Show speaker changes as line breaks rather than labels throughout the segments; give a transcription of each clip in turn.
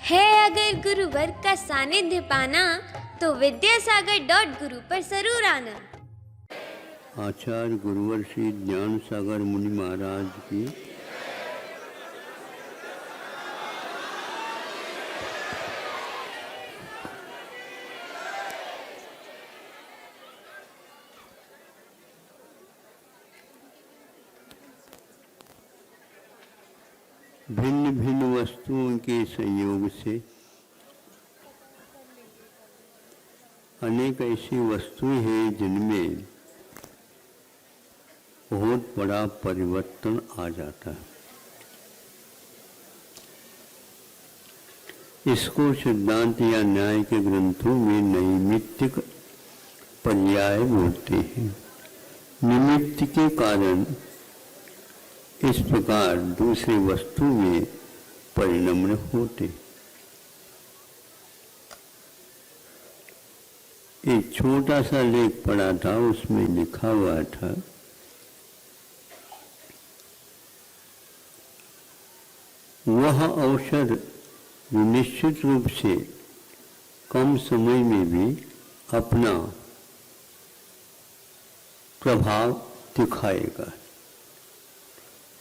है अगर गुरुवर का सानिध्य पाना तो विद्यासागर.गुरु पर जरूर आना।
आचार्य गुरुवर श्री ज्ञान सागर मुनि महाराज की भिन्न भिन्न वस्तुओं के संयोग से अनेक ऐसी वस्तुएं हैं जिनमें बहुत बड़ा परिवर्तन आ जाता है। इसको सिद्धांत या न्याय के ग्रंथों में नैमित्तिक पर्याय बोलते हैं। निमित्त के कारण इस प्रकार दूसरी वस्तु में परिणमन होते। एक छोटा सा लेख पढ़ा था, उसमें लिखा हुआ था वह औषध जो निश्चित रूप से कम समय में भी अपना प्रभाव दिखाएगा,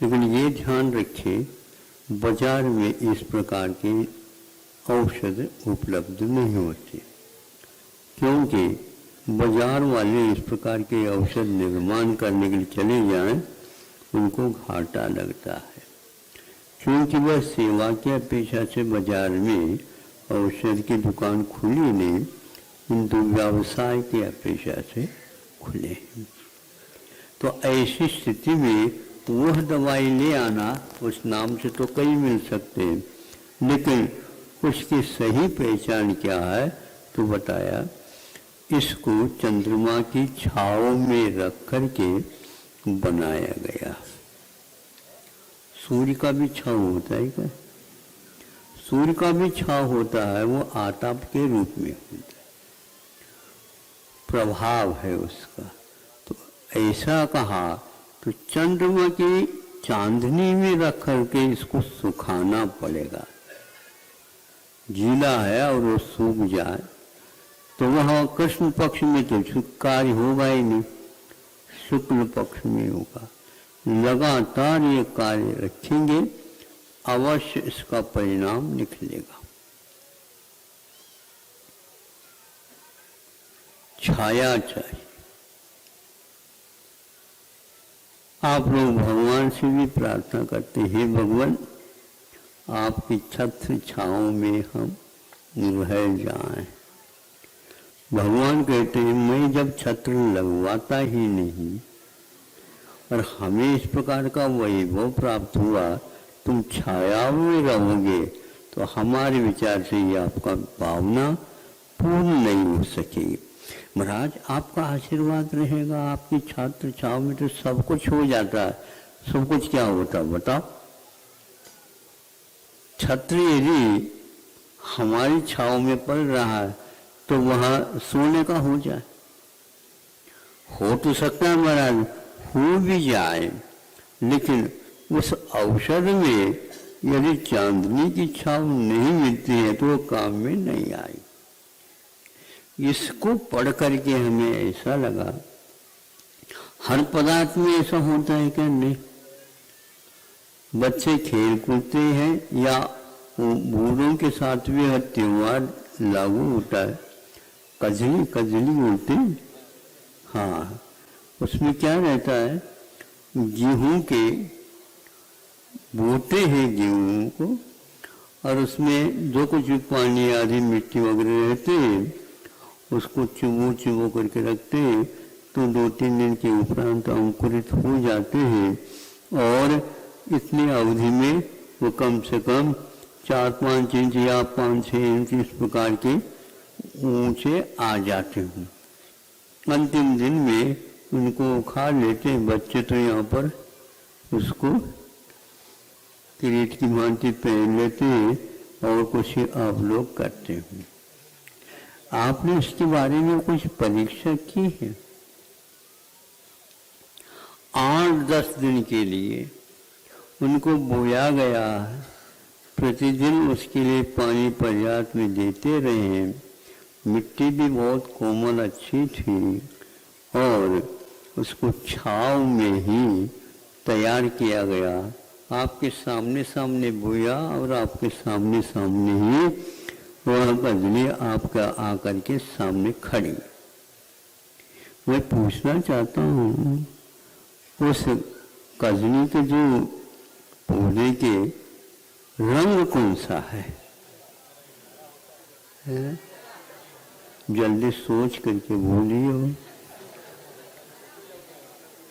लेकिन ये ध्यान रखें बाजार में इस प्रकार के औषध उपलब्ध नहीं होते, क्योंकि बाजार वाले इस प्रकार के औषध निर्माण करने के लिए चले जाएं, उनको घाटा लगता है, क्योंकि वह सेवा की अपेक्षा से बाजार में औषध की दुकान खुली नहीं, किंतु व्यवसाय की अपेक्षा से खुले हैं। तो ऐसी स्थिति में वह दवाई ले आना, उस नाम से तो कई मिल सकते हैं, लेकिन उसकी सही पहचान क्या है तो बताया इसको चंद्रमा की छाव में रख कर के बनाया गया। सूर्य का भी छाव होता है क्या? सूर्य का भी छाव होता है, वो आताप के रूप में होता है, प्रभाव है उसका। तो ऐसा कहा तो चंद्रमा की चांदनी में रख करके इसको सुखाना पड़ेगा। गीला है और वो सूख जाए तो वह कृष्ण पक्ष में तो कार्य होगा ही नहीं, शुक्ल पक्ष में होगा। लगातार ये कार्य रखेंगे, अवश्य इसका परिणाम निकलेगा। छाया चाहिए। आप लोग भगवान से भी प्रार्थना करते हैं, भगवान आपकी छत्र छाँव में हम रह जाएं। भगवान कहते हैं मैं जब छत्र लगवाता ही नहीं और हमें इस प्रकार का वैभव प्राप्त हुआ, तुम छाया में रहोगे, तो हमारे विचार से ये आपका भावना पूर्ण नहीं हो सकेगी। महाराज आपका आशीर्वाद रहेगा, आपकी छात्र छाव में तो सब कुछ हो जाता है। सब कुछ क्या होता बताओ? छत्र यदि हमारी छाव में पड़ रहा है तो वहां सोने का हो जाए, हो तो सकता है महाराज, हो भी जाए, लेकिन उस औषध में यदि चांदनी की छाव नहीं मिलती है तो वो काम में नहीं आएगी। इसको पढ़ करके हमें ऐसा लगा हर पदार्थ में ऐसा होता है क्या? नहीं। बच्चे खेल कूदते हैं या बूढ़ों के साथ भी हर त्योहार लागू होता है, कजली कजली होती, हाँ, उसमें क्या रहता है, गेहूं के बोते हैं गेहूं को, और उसमें जो कुछ पानी आदि मिट्टी वगैरह रहते हैं उसको चुबो चुबो करके रखते हैं, तो 2-3 दिन के उपरांत अंकुरित हो जाते हैं और इतनी अवधि में वो कम से कम 4-5 इंच या 5-6 इंच इस प्रकार के ऊंचे आ जाते हैं। अंतिम दिन में उनको खा लेते हैं बच्चे, तो यहाँ पर उसको किरीट की भांति पहन लेते हैं और कुछ आप लोग करते हैं। आपने इसके बारे में कुछ परीक्षा की है? 8-10 दिन के लिए उनको बोया गया, प्रतिदिन उसके लिए पानी पर्याप्त में देते रहे। मिट्टी भी बहुत कोमल अच्छी थी और उसको छांव में ही तैयार किया गया। आपके सामने सामने बोया और आपके सामने सामने ही वह कजली आपका आकर के सामने खड़ी। मैं पूछना चाहता हूँ, उस कजली के जो पौधे के रंग कौन सा है? जल्दी सोच करके बोलिए।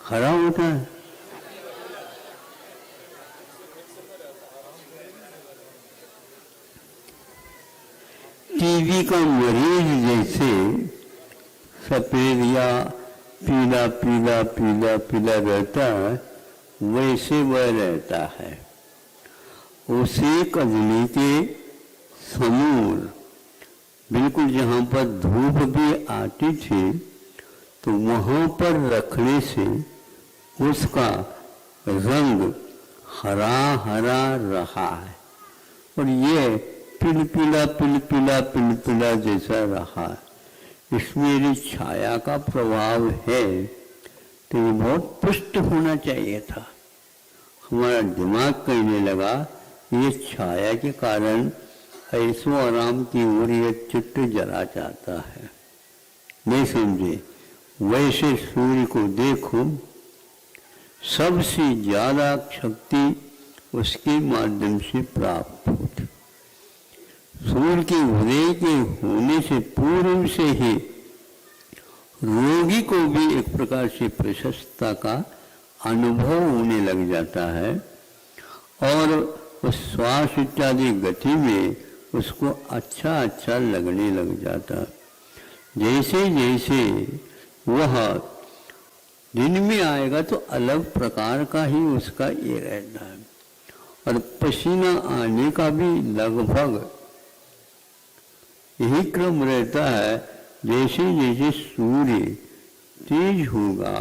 हरा होता है। टीबी का मरीज जैसे सफेद या पीला पीला पीला पीला रहता है, वैसे वह रहता है। उसी कजली के समूल बिल्कुल जहाँ पर धूप भी आती थी, तो वहाँ पर रखने से उसका रंग हरा हरा रहा है और ये पिलपिला पिलपिला पिलपिला जैसा रहा है। इसमें यदि छाया का प्रभाव है तो ये बहुत पुष्ट होना चाहिए था। हमारा दिमाग कहने लगा ये छाया के कारण ऐसो आराम की ओर ये चित्त जला जाता है। नहीं समझे? वैसे सूर्य को देखो, सबसे ज्यादा शक्ति उसके माध्यम से प्राप्त होती। सूर्य के उदय के होने से पूर्व से ही रोगी को भी एक प्रकार से प्रशस्तता का अनुभव होने लग जाता है और उस श्वास इत्यादि गति में उसको अच्छा अच्छा लगने लग जाता। जैसे जैसे वह दिन में आएगा तो अलग प्रकार का ही उसका ये रहता है और पसीना आने का भी लगभग यही क्रम रहता है। जैसे जैसे सूर्य तेज होगा,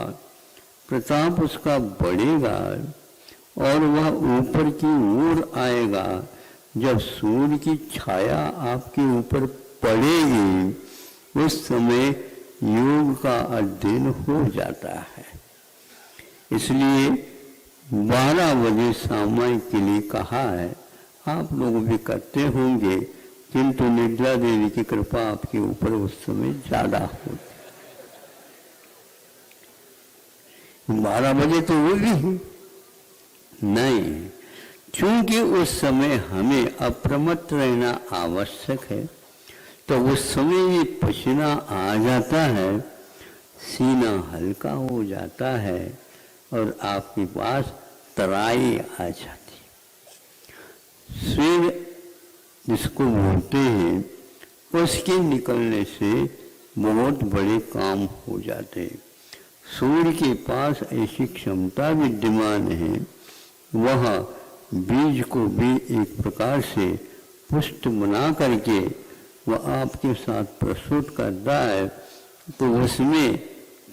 प्रताप उसका बढ़ेगा और वह ऊपर की ओर आएगा। जब सूर्य की छाया आपके ऊपर पड़ेगी, उस समय योग का अध्ययन हो जाता है। इसलिए 12 बजे सामायिक के लिए कहा है। आप लोग भी करते होंगे, किंतु निद्रा देवी की कृपा आपके ऊपर उस समय ज्यादा होती। 12 बजे तो वो भी नहीं, क्योंकि उस समय हमें अप्रमत्त रहना आवश्यक है। तो उस समय ये पसीना आ जाता है, सीना हल्का हो जाता है और आपके पास तराई आ जाती। सिर जिसको बोलते हैं, उसके निकलने से बहुत बड़े काम हो जाते हैं। सूर्य के पास ऐसी क्षमता विद्यमान है, वह बीज को भी एक प्रकार से पुष्ट बना करके वह आपके साथ प्रस्तुत करता है। तो उसमें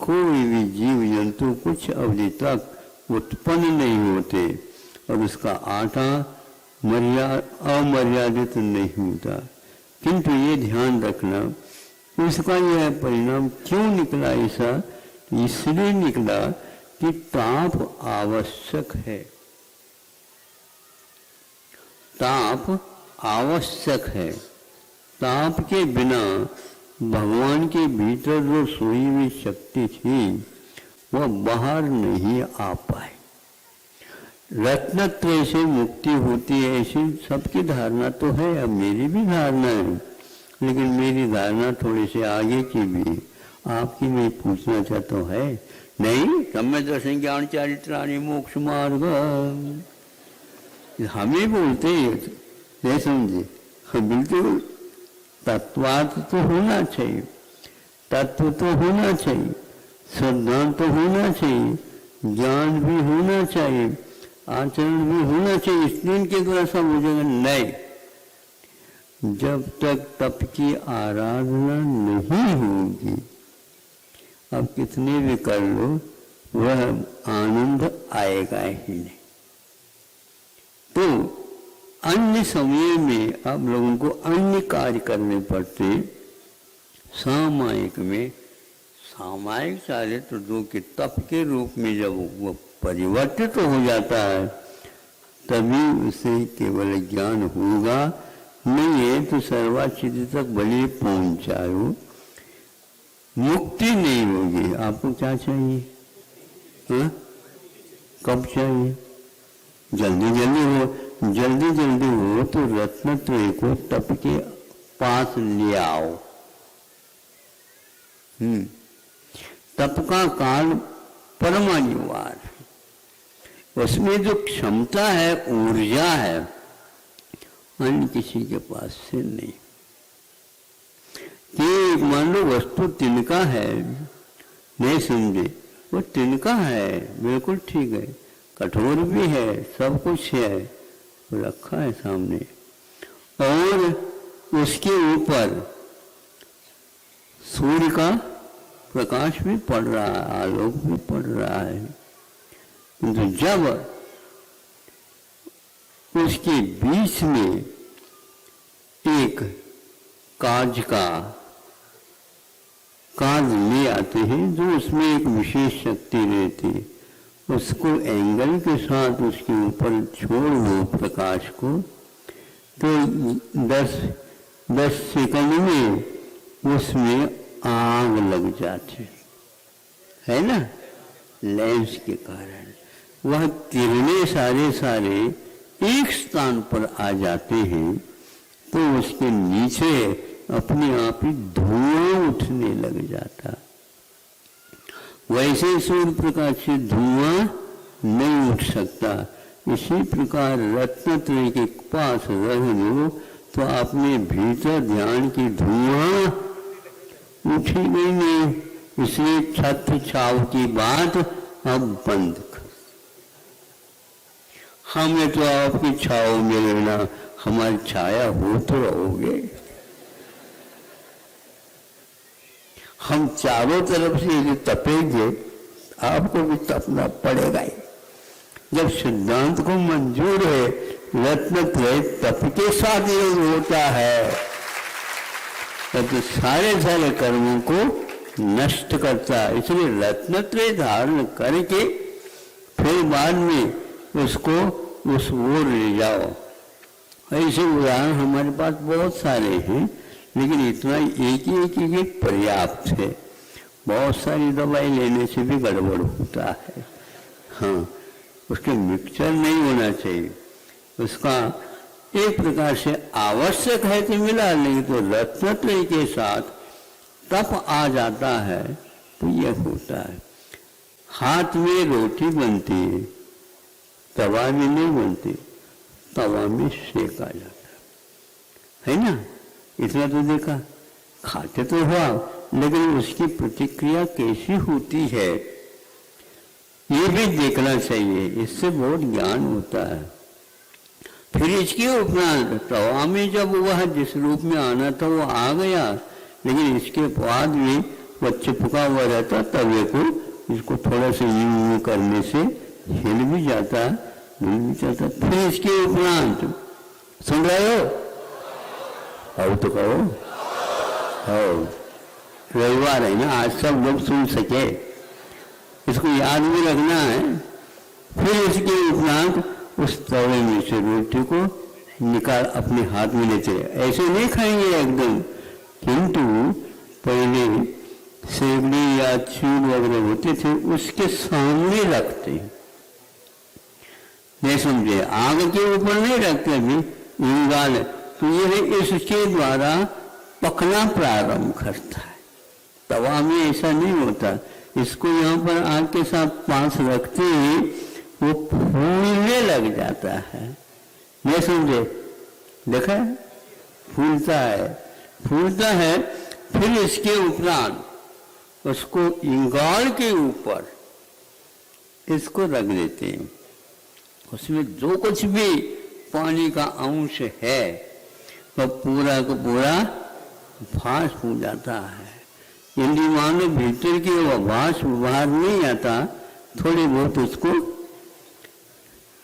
कोई भी जीव जंतु कुछ अवधि तक उत्पन्न नहीं होते और उसका आटा अमर्यादित नहीं होता। किंतु ये ध्यान रखना, उसका यह परिणाम क्यों निकला ऐसा? इसलिए निकला कि ताप आवश्यक है। ताप आवश्यक है। ताप के बिना भगवान के भीतर जो सोई हुई शक्ति थी वह बाहर नहीं आ पाए। रत्नत्रय से मुक्ति होती है ऐसी सबकी धारणा तो है, अब मेरी भी धारणा है, लेकिन मेरी धारणा थोड़ी सी आगे की भी आपकी मैं पूछना चाहता हूँ। है नहीं? सम्य दर्शन ज्ञान चारित्राणि मोक्ष मार्ग हमें बोलते नहीं समझे? बिल्कुल तत्वार्थ तो होना चाहिए, तत्व तो होना चाहिए, सिद्धांत तो होना चाहिए, ज्ञान भी होना चाहिए, आचरण भी होना चाहिए। इसलिए के द्वारा सब हो जाएगा। नहीं, जब तक तप की आराधना नहीं होगी, अब कितने भी कर लो वह आनंद आएगा ही नहीं। तो अन्य समय में आप लोगों को अन्य कार्य करने पड़ते। सामायिक में सामायिक चारित्र जो कि तप के रूप में जब वो परिवर्तित हो जाता है तभी उसे केवल ज्ञान होगा, नहीं है तो सर्वाचित तक भले पहुंचाओ, मुक्ति नहीं होगी। आपको क्या चाहिए? हा? कब चाहिए? जल्दी जल्दी हो, जल्दी जल्दी हो तो रत्नत्रय को तप के पास ले आओ। तप का काल परम अनिवार्य है, उसमें जो क्षमता है, ऊर्जा है, अन्य किसी के पास से नहीं। कि मान लो वस्तु तिनका है, नहीं समझे, वो तिनका है, बिल्कुल ठीक है, कठोर भी है, सब कुछ है, वो रखा है सामने, और उसके ऊपर सूर्य का प्रकाश भी पड़ रहा है, आलोक भी पड़ रहा है। तो जब उसके बीच में एक काज ले आते हैं जो उसमें एक विशेष शक्ति रहती है, उसको एंगल के साथ उसके ऊपर छोड़ दो प्रकाश को, तो 10 सेकंड में उसमें आग लग जाती है ना, लेंस के कारण। वह किरणें सारे एक स्थान पर आ जाते हैं, तो उसके नीचे अपने आप ही धुआं उठने लग जाता। वैसे सूर्य प्रकाश से धुआं नहीं उठ सकता। इसी प्रकार रत्नत्रय के पास रह लो तो अपने भीतर ध्यान की धुआं उठेगी नहीं। इसलिए छत्र छाव की बात अब बंद कर। हमें तो आपकी छाव में रहना, हमारी छाया हो तो रहोगे। हम चारों तरफ से यदि तपेंगे, आपको भी तपना पड़ेगा ही। जब सिद्धांत को मंजूर है, रत्नत्रय तप के साथ योग होता है, तो सारे कर्मों को नष्ट करता है। इसलिए रत्नत्रय धारण करके फिर बाद में उसको उस ओर ले जाओ। ऐसे उदाहरण हमारे पास बहुत सारे हैं, लेकिन इतना एक पर्याप्त है। बहुत सारी दवाई लेने से भी गड़बड़ होता है। हाँ, उसके मिक्सचर नहीं होना चाहिए। उसका एक प्रकार से आवश्यक है कि मिला, नहीं तो रत्नत्रय के साथ तप आ जाता है तो यह होता है। हाथ में रोटी बनती है, तवा में नहीं बनती, तवा में सेका जाता है ना। इतना तो देखा, खाते तो हुआ, लेकिन उसकी प्रतिक्रिया कैसी होती है ये भी देखना चाहिए। इससे बहुत ज्ञान होता है। फिर इसके उपरांत तवा में जब वह जिस रूप में आना था वो आ गया, लेकिन इसके बाद में वह चिपका हुआ रहता तवे को, इसको थोड़ा सा यूं करने से हिल भी जाता, मिल भी जाता। फिर इसके उपरांत सुन रहे हो? आओ तो कहो। आओ, रविवार है ना, आज सब लोग सुन सके, इसको याद भी रखना है। फिर इसके उपरांत उस तवे में से रोटी को निकाल अपने हाथ में लेते। ऐसे नहीं खाएंगे एकदम, किंतु पहले सेवड़ी या चूर वगैरह होते थे उसके सामने रखते, नहीं समझे, आग के ऊपर नहीं रखते भी, इंगाल। तो ये इसके द्वारा पकना प्रारंभ करता है। तवा में ऐसा नहीं होता। इसको यहाँ पर आग के साथ पास रखते ही वो फूलने लग जाता है, नहीं समझे? देखा, फूलता है। फिर इसके उपरांत उसको इंगाल के ऊपर इसको रख देते हैं। उसमें जो कुछ भी पानी का अंश है वह पूरा का पूरा भास हो जाता है। यदि मानो भीतर की वह भास बाहर नहीं आता, थोड़ी बहुत उसको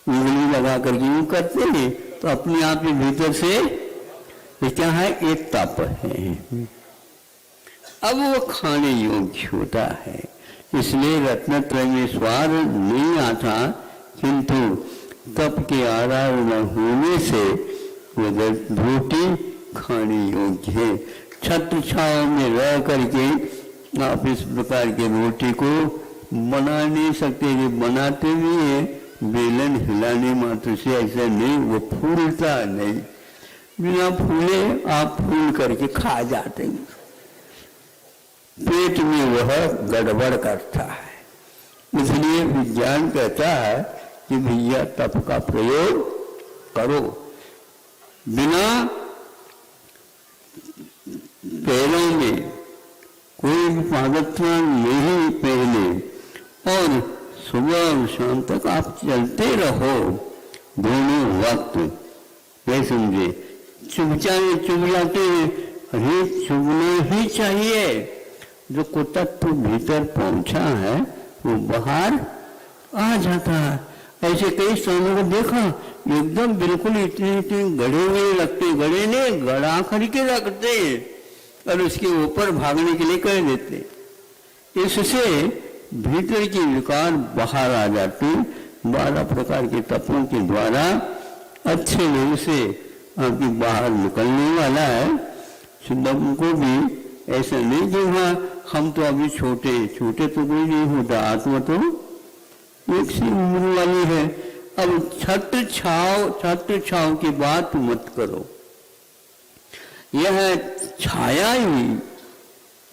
उंगली लगा करके यूं करते हैं तो अपने आप ही भीतर से ये क्या है, एक तप है। अब वो खाने योग्य होता है, इसलिए रत्नत्रय में स्वार नहीं आता, किंतु तप के आराधना होने से वो रोटी खाने योग्य है। छत्र छाव में रह करके आप इस प्रकार की रोटी को बना नहीं सकते, जो बनाते भी है बेलन हिलाने मात्र से, ऐसा नहीं, वो फूलता नहीं, बिना फूले आप फूल करके खा जाते हैं, पेट में वह गड़बड़ करता है। इसलिए विज्ञान कहता है कि भैया तप का प्रयोग करो, बिना पैरों में कोई भी पादत्र नहीं पहने और सुबह और शाम तक आप चलते रहो दोनों वक्त, ये समझे। चुभ जाते हैं, अरे चुभना ही चाहिए, जो कुतत्व भीतर पहुंचा है वो बाहर आ जाता है। ऐसे कई स्थानों को देखा, एकदम बिल्कुल इतने गड़े हुए लगते, गड़े ने गड़ा करके रखते और उसके ऊपर भागने के लिए कह देते, इससे भीतर की विकार बाहर आ जाते। 12 प्रकार के तत्वों के द्वारा अच्छे ढंग से आपकी बाहर निकलने वाला है। शुद्धम को भी ऐसा नहीं कि हाँ हम तो अभी छोटे छोटे तो कोई नहीं होता, आत्मा तो एक सी उम्र वाली है। अब छत्र छाव की बात मत करो, यह छाया ही,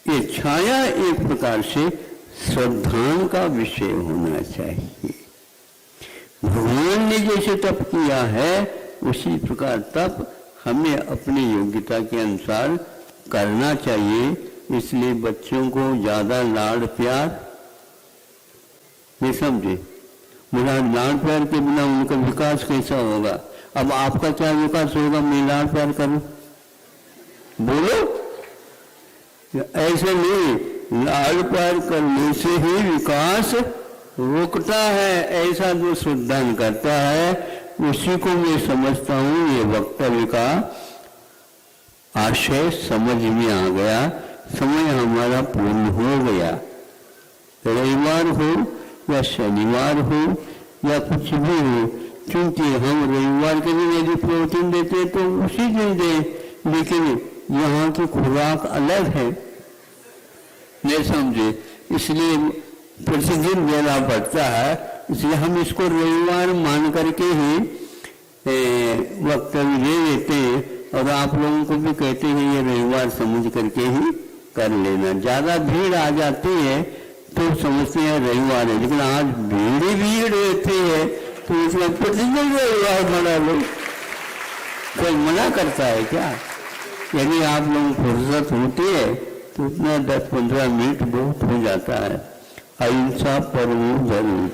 ये छाया एक प्रकार से श्रद्धा का विषय होना चाहिए। भगवान ने जैसे तप किया है उसी प्रकार तप हमें अपनी योग्यता के अनुसार करना चाहिए। इसलिए बच्चों को ज्यादा लाड़ प्यार नहीं समझे, मेरा लाड़ प्यार के बिना उनका विकास कैसा होगा। अब आपका क्या विकास होगा, मैं लाड़ प्यार करूं, बोलो। ऐसे नहीं, लाड़ प्यार करने से ही विकास रुकता है, ऐसा जो शुद्धान करता है उसी को मैं समझता हूं। ये वक्तव्य का आशय समझ में आ गया, समय हमारा पूर्ण हो गया। रविवार हो या शनिवार हो या कुछ भी हो, क्योंकि हम रविवार के दिन यदि प्रोटीन देते तो उसी दिन दे, लेकिन यहाँ की खुराक अलग है, नहीं समझे, इसलिए प्रतिदिन देना पड़ता है। इसलिए हम इसको रविवार मान करके ही वक्तव्य दे देते हैं और आप लोगों को भी कहते हैं ये रविवार समझ करके ही कर लेना। ज्यादा भीड़ आ जाती है तो समझते हैं रविवार है, लेकिन आज भीड़ रहती है तो इसमें प्रतिदिन रविवार मना लो, कोई मना करता है क्या। यदि आप लोगों को फुर्सत होती है तो उतना 10-15 मिनट बहुत हो जाता है। अहिंसा परमो धर्म।